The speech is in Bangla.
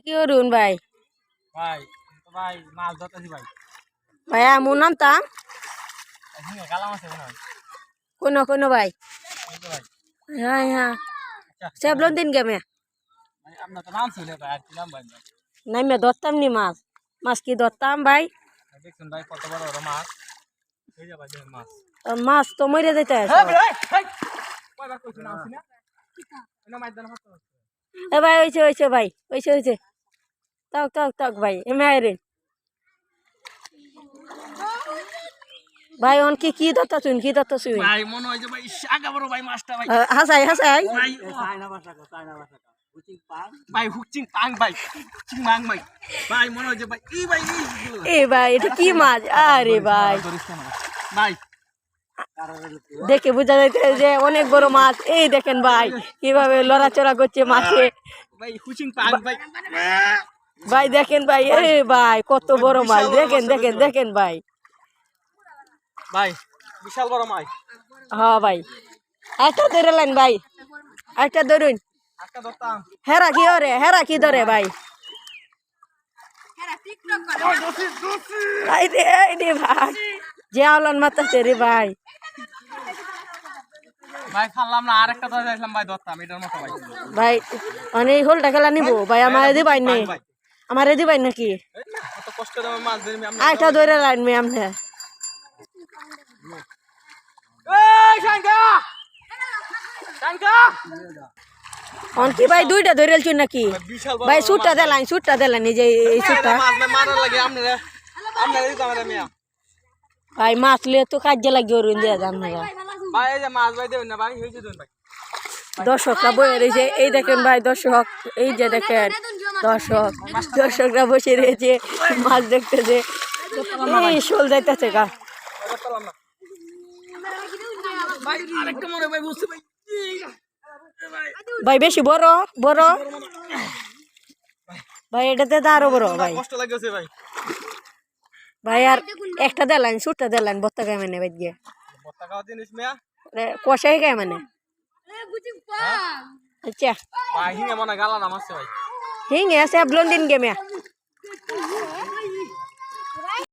কি করুন ভাই? ভাই ভাই মাছ ধরতেছি ভাই। ভাই আমু নামতাম হ্যাঁ কালাম আছে মনে হয়। কোনো কোনো ভাই। এই তো ভাই। হ্যাঁ হ্যাঁ আচ্ছা সেবলন দিন গেমে ভাই আপনার তো নাম ছিল ভাই আর কি নাম ভাই? নামে ধরতাম নি মাছ। মাছ কি ধরতাম ভাই? দেখুন ভাই কত বড় বড় মাছ। এই যে ভাই দেখুন মাছ। মাছ তো মরে যেতে আছে। হ্যাঁ ভাই ভাই কয়বার কইছি নাম ছিল না? এনা মাছ দানা হতো। এ ভাই হইছে ভাই হইছে তাক তাক তাক ভাই এমে আইরে ভাই অন কি ধরতা শুন কি ধরতা শুন ভাই মনে হয় যে ভাই আগা বড় ভাই মাছটা ভাই। হাসাই ভাই চায়না ভাষা হুচিং পাং ভাই হুচিং পাং ভাই হুচিং মাং ভাই। ভাই মনে হয় যে ভাই ভাই এ ভাই এটা কি মাছ? আরে ভাই ভাই দেখে বোঝা যাইতে যে অনেক বড় মাছ। এই দেখেন ভাই কিভাবে লড়াচড়া করছে মাছে। ভাই হুচিং পাং ভাই। ভাই দেখেন ভাই এ ভাই কত বড় মাছ দেখেন দেখেন দেখেন ভাই। ভাই বিশাল বড় মাছ। হ্যাঁ ভাই একটা ধরে লাইন ভাই একটা ধরুন। আজকে ধরতাম হেরা কি ওরে হেরা কি ধরে ভাই? ভাই রে ভাই যে আওলান মাতাছে রে ভাই। ভাই খাল্লাম না আরেকটা ধরে যাইলাম ভাই ধরতাম এটার মতো ভাই। ভাই মানে এই হোলটা খেলা নিব ভাই আমার দিবাই নেই আমার দিবাই নাকি? কত কষ্ট করে মাছ ধরি আমি। আইটা ধরে লাইন মে আমনে এই শাঙ্কা শাঙ্কা অন কি ভাই দুইটা ধরেলছ নাকি? বিশাল বড় ভাই সুটটা দেলান এই যে এই সুটটা। মাছ মারার লাগে আপনারা আপনারা দিতে আমারে মিয়া। ভাই মাছ লিয়ে তো কাজে লাগিয়ে ওরুন দিয়া যান না ভাই এই যে মাছ ভাই দেবেন না ভাই হইছে দেন ভাই। দর্শকরা বসে রয়েছে এই দেখেন ভাই দর্শক এই যে দেখেন দর্শকরা বসে রয়েছে মাছ দেখতেছে এই শোল যাইতেছে গা। ধরতাম না ভাই আরেকটা মরে ভাই বুঝতে ভাই। ভাই বেশি বড় বড় ভাই এটাতে তো আরো বড় ভাই। কষ্ট লাগছে ভাই। ভাই আর একটা দেলাইন সুটটা দেলাইন বত্তা গায়ে মানে ভাই গিয়ে বত্তা খাওয়া জিনিস মিয়া। কষাই গায়ে মানে আচ্ছা ভাই হিঙে মনে গালা নাম আছে ভাই। হিং আছে ব্লন্দিন গেমে